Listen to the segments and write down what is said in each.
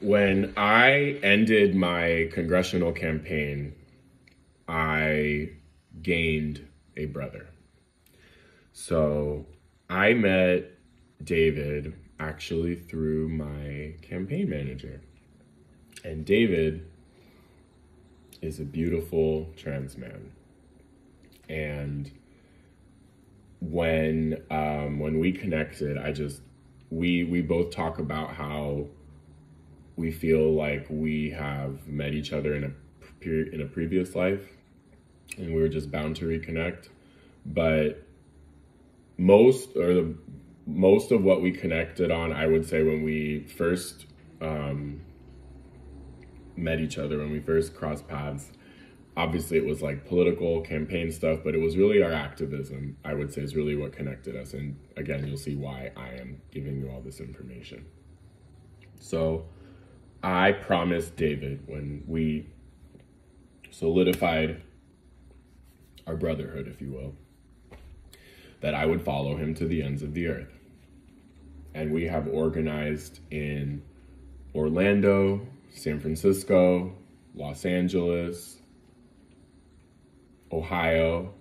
When I ended my congressional campaign, I gained a brother. So I met David actually through my campaign manager. And David is a beautiful trans man. And when we connected, we both talk about how we feel like we have met each other in a previous life, and we were just bound to reconnect. But most of what we connected on, I would say, when we first met each other, when we first crossed paths, obviously it was like political campaign stuff, but it was really our activism, I would say, is really what connected us. And again, you'll see why I am giving you all this information. So I promised David, when we solidified our brotherhood, if you will, that I would follow him to the ends of the earth. And we have organized in Orlando, San Francisco, Los Angeles, Ohio,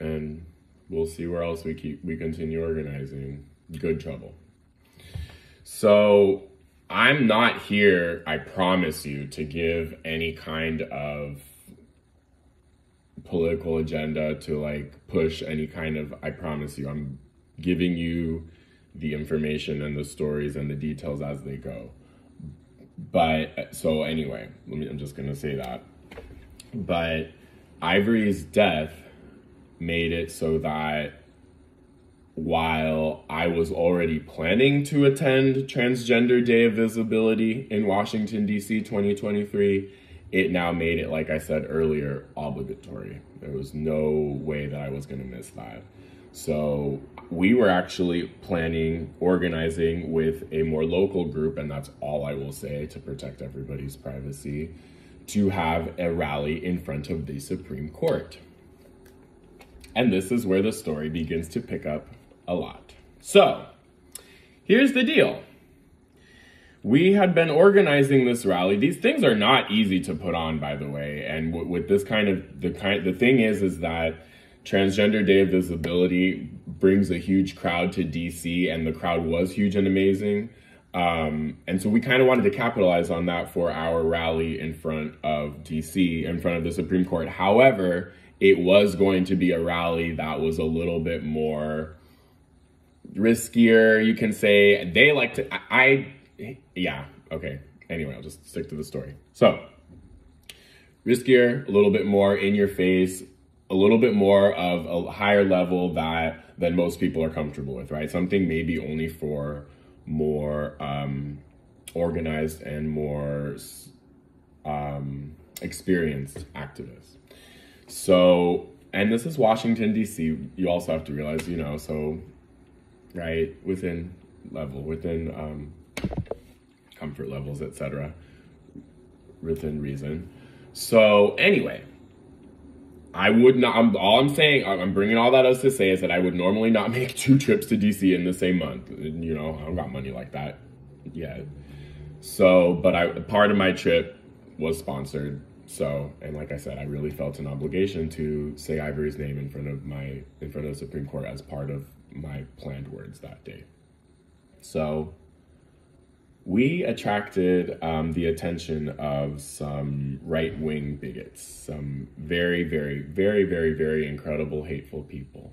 and we'll see where else we continue organizing. Good trouble. So I'm not here, I promise you, to give any kind of political agenda, to like push any kind of, I promise you, I'm giving you the information and the stories and the details as they go. But so anyway, I'm just gonna say that. But Ivory's death made it so that while I was already planning to attend Transgender Day of Visibility in Washington, D.C. 2023, it now made it, like I said earlier, obligatory. There was no way that I was going to miss that. So we were actually organizing with a more local group, and that's all I will say to protect everybody's privacy, to have a rally in front of the Supreme Court. And this is where the story begins to pick up a lot. So here's the deal. We had been organizing this rally. These things are not easy to put on, by the way. And with this the thing is that Transgender Day of Visibility brings a huge crowd to DC, and the crowd was huge and amazing. And so we kind of wanted to capitalize on that for our rally in front of DC, in front of the Supreme Court. However, it was going to be a rally that was a little bit more riskier, you can say. They like to, yeah, okay. Anyway, I'll just stick to the story. So, riskier, a little bit more in your face, a little bit more of a higher level than most people are comfortable with, right? Something maybe only for more organized and more experienced activists. So, and this is Washington, D.C. You also have to realize, so, right, within comfort levels, etc., within reason. So anyway, I would not, I'm bringing all that up to say is that I would normally not make 2 trips to DC in the same month. I don't got money like that yet. So, but part of my trip was sponsored. So, and like I said, I really felt an obligation to say Ivory's name in front of the Supreme Court as part of my planned words that day. So we attracted the attention of some right-wing bigots, some very, very, very, very, very incredible, hateful people.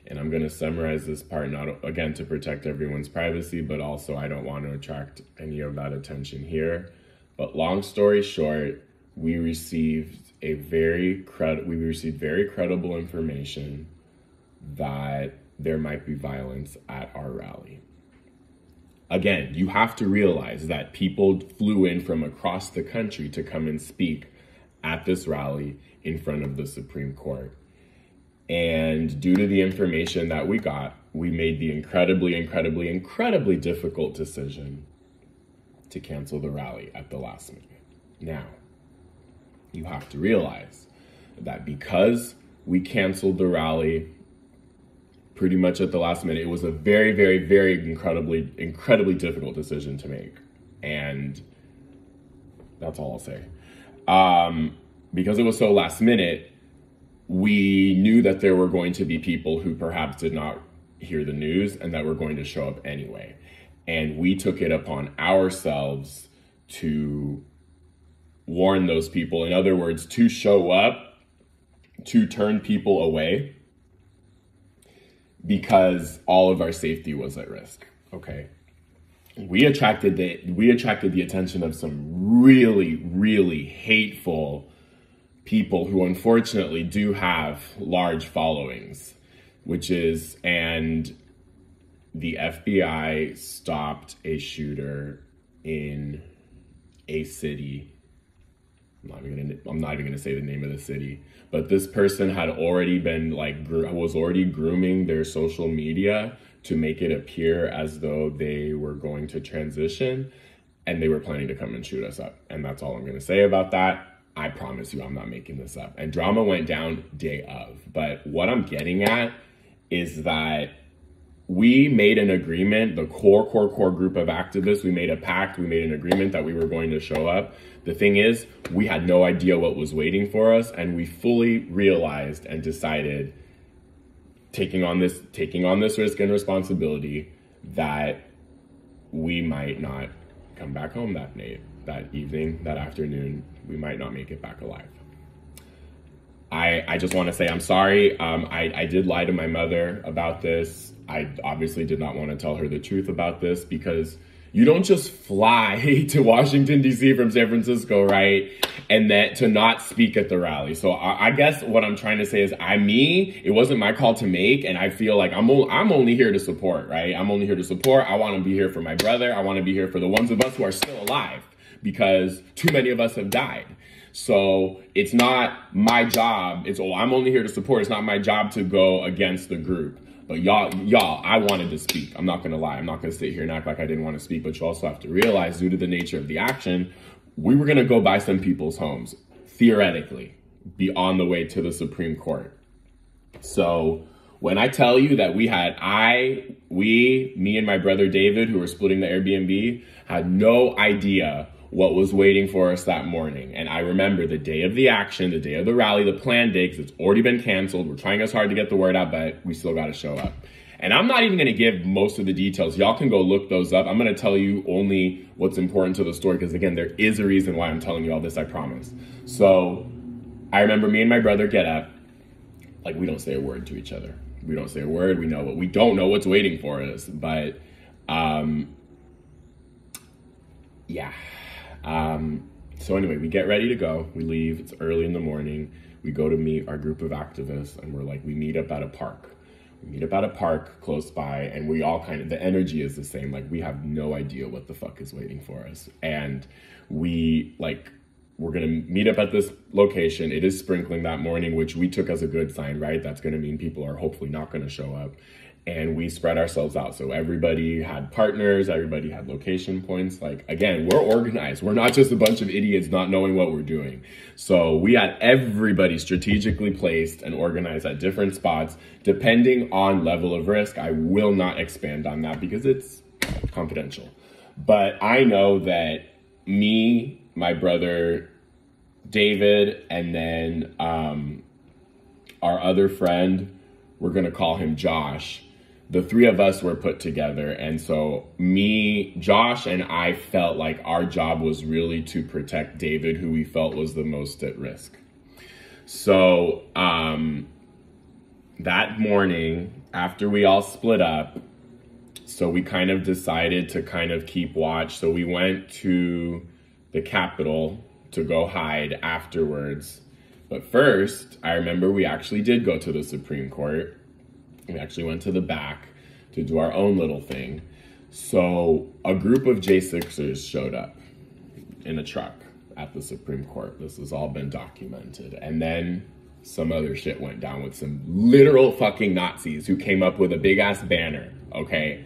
And I'm going to summarize this part, not again to protect everyone's privacy, but also I don't want to attract any of that attention here. But long story short, we received very credible information that there might be violence at our rally. Again, you have to realize that people flew in from across the country to come and speak at this rally in front of the Supreme Court. And due to the information that we got, we made the incredibly, incredibly, incredibly difficult decision to cancel the rally at the last minute. Now, you have to realize that because we canceled the rally pretty much at the last minute, it was a very, very, very incredibly difficult decision to make. And that's all I'll say. Because it was so last minute, we knew that there were going to be people who perhaps did not hear the news and that were going to show up anyway. And we took it upon ourselves to warn those people. In other words, to show up, to turn people away, because all of our safety was at risk. Okay. We attracted the attention of some really, really hateful people who unfortunately do have large followings, and the FBI stopped a shooter in a city. I'm not even gonna say the name of the city, but this person had already been was already grooming their social media to make it appear as though they were going to transition, and they were planning to come and shoot us up. And that's all I'm gonna say about that. I promise you, I'm not making this up. And drama went down day of. But what I'm getting at is that we made an agreement, the core group of activists, we made a pact, we made an agreement that we were going to show up. The thing is, we had no idea what was waiting for us, and we fully realized and decided, taking on this risk and responsibility, that we might not come back home that night, that evening, that afternoon. We might not make it back alive. I just want to say I'm sorry. I did lie to my mother about this. I obviously did not want to tell her the truth about this, because you don't just fly to Washington, D.C. from San Francisco, right? And that to not speak at the rally. So I guess what I'm trying to say is it wasn't my call to make. And I feel like I'm only here to support, right? I'm only here to support. I want to be here for my brother. I want to be here for the ones of us who are still alive, because too many of us have died. So it's not my job. I'm only here to support. It's not my job to go against the group. But y'all, I wanted to speak. I'm not going to lie. I'm not going to sit here and act like I didn't want to speak. But you also have to realize, due to the nature of the action, we were going to go by some people's homes, theoretically, be on the way to the Supreme Court. So when I tell you that me and my brother David, who were splitting the Airbnb, had no idea what was waiting for us that morning. And I remember the day of the action, the day of the rally, the planned day, because it's already been canceled. We're trying as hard to get the word out, but we still got to show up. And I'm not even going to give most of the details. Y'all can go look those up. I'm going to tell you only what's important to the story, because again, there is a reason why I'm telling you all this, I promise. So I remember me and my brother get up. Like, we don't say a word to each other. We don't say a word. We don't know what's waiting for us. But yeah. So anyway, we get ready to go. We leave. It's early in the morning. We go to meet our group of activists, and we meet up at a park. We meet up at a park close by, and we all the energy is the same. Like, we have no idea what the fuck is waiting for us. And we're going to meet up at this location. It is sprinkling that morning, which we took as a good sign, right? That's going to mean people are hopefully not going to show up. And we spread ourselves out. So everybody had partners, everybody had location points. Again, we're organized. We're not just a bunch of idiots not knowing what we're doing. So we had everybody strategically placed and organized at different spots, depending on level of risk. I will not expand on that because it's confidential. But I know that me, my brother David, and then our other friend, we're going to call him Josh. The three of us were put together. And so me, Josh, and I felt like our job was really to protect David, who we felt was the most at risk. So that morning, after we all split up, so we decided to keep watch. So we went to the Capitol to go hide afterwards. But first, I remember we actually did go to the Supreme Court. We actually went to the back to do our own little thing. So a group of J6ers showed up in a truck at the Supreme Court. This has all been documented. And then some other shit went down with some literal fucking Nazis who came up with a big ass banner, okay?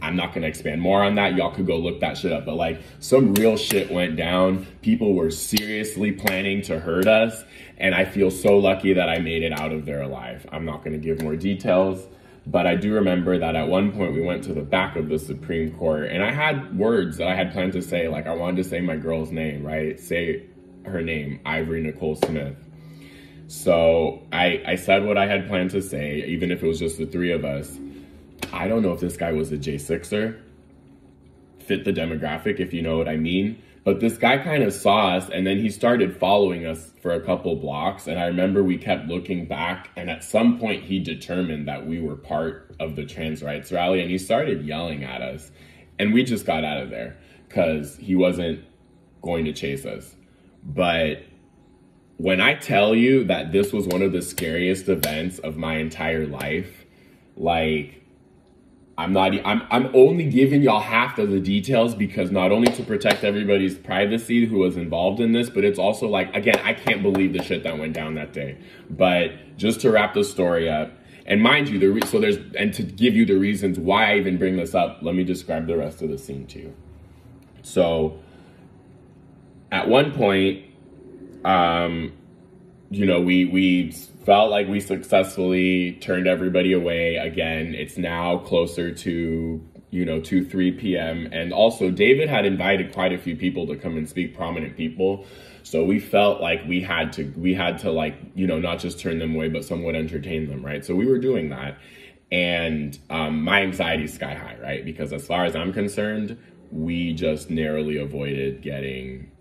I'm not going to expand more on that. Y'all could go look that shit up. But some real shit went down. People were seriously planning to hurt us. And I feel so lucky that I made it out of there alive. I'm not going to give more details. But I do remember that at one point we went to the back of the Supreme Court, and I had words that I had planned to say. Like, I wanted to say my girl's name, right? Say her name, Ivory Nicole Smith. So I said what I had planned to say, even if it was just the three of us. I don't know if this guy was a J6er, fit the demographic, if you know what I mean. But this guy kind of saw us, and then he started following us for a couple blocks. And I remember we kept looking back, and at some point he determined that we were part of the trans rights rally, and he started yelling at us. And we just got out of there because he wasn't going to chase us. But when I tell you that this was one of the scariest events of my entire life, like, I'm only giving y'all half of the details because not only to protect everybody's privacy who was involved in this, but it's also like, again, I can't believe the shit that went down that day. But just to wrap the story up, and mind you, and to give you the reasons why I even bring this up, let me describe the rest of the scene to you. So at one point, you know, we felt like we successfully turned everybody away. Again, it's now closer to, you know, 3 p.m. And also David had invited quite a few people to come and speak, prominent people. So we felt like we had to like, you know, not just turn them away, but somewhat entertain them, right? So we were doing that. And my anxiety is sky high, right? Because as far as I'm concerned, we just narrowly avoided getting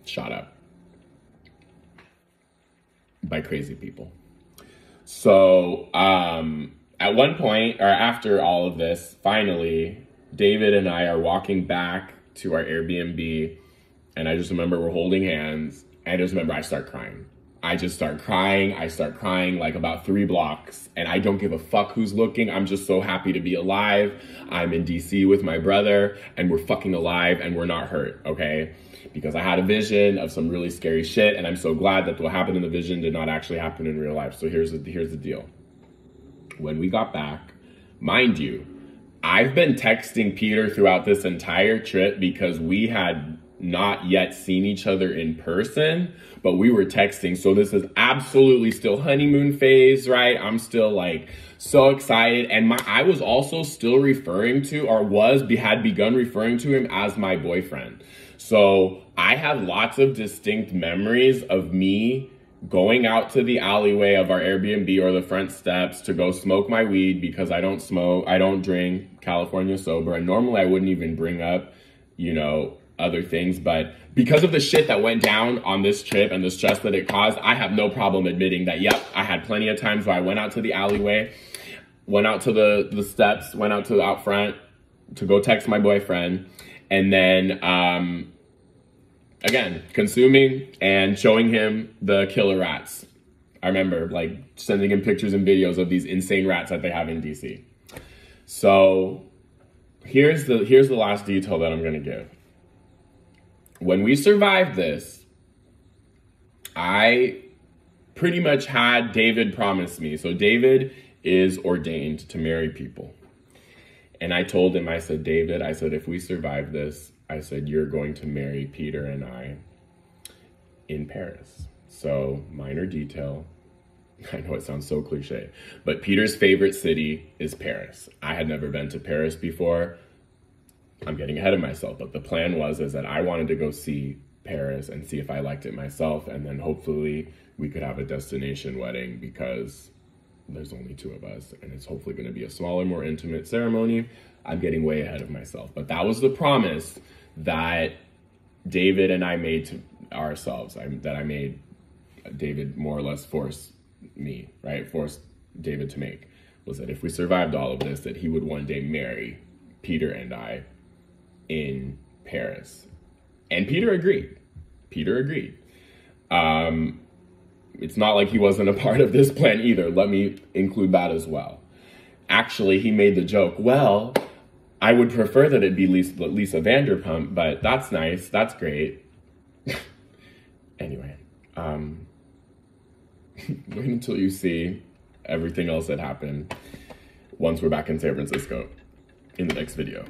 shot up by crazy people. So at one point, or after all of this, finally, David and I are walking back to our Airbnb, and I just remember we're holding hands, and I just remember I start crying. I start crying like about 3 blocks, and I don't give a fuck who's looking. I'm just so happy to be alive. I'm in DC with my brother, and we're fucking alive, and we're not hurt, okay? Because I had a vision of some really scary shit, and I'm so glad that what happened in the vision did not actually happen in real life. So here's the deal. When we got back, mind you, I've been texting Peter throughout this entire trip because we had not yet seen each other in person, but we were texting. So this is absolutely still honeymoon phase, right? I'm still like so excited. And I was also still referring to, or had begun referring to him as my boyfriend. So I have lots of distinct memories of me going out to the alleyway of our Airbnb or the front steps to go smoke my weed because I don't drink, California sober. And normally I wouldn't even bring up, you know, other things. But because of the shit that went down on this trip and the stress that it caused, I have no problem admitting that, yep, I had plenty of times where I went out to the alleyway, went out to the steps, went out to out front to go text my boyfriend. And then, again, consuming and showing him the killer rats. I remember like sending him pictures and videos of these insane rats that they have in DC. So here's the last detail that I'm gonna give. When we survived this, I pretty much had David promise me. So David is ordained to marry people. And I told him, I said, David, I said, if we survive this, I said, you're going to marry Peter and I in Paris. So minor detail. I know it sounds so cliche, but Peter's favorite city is Paris. I had never been to Paris before. I'm getting ahead of myself, but the plan was that I wanted to go see Paris and see if I liked it myself. And then hopefully we could have a destination wedding because there's only 2 of us, and it's hopefully going to be a smaller, more intimate ceremony. I'm getting way ahead of myself, but that was the promise that David and I made to ourselves, that I made David more or less force David to make, was that if we survived all of this, that he would one day marry Peter and I in Paris. And Peter agreed. It's not like he wasn't a part of this plan either. Let me include that as well. Actually, he made the joke, well, I would prefer that it be Lisa Vanderpump, but that's nice. That's great. Anyway, wait until you see everything else that happened once we're back in San Francisco in the next video.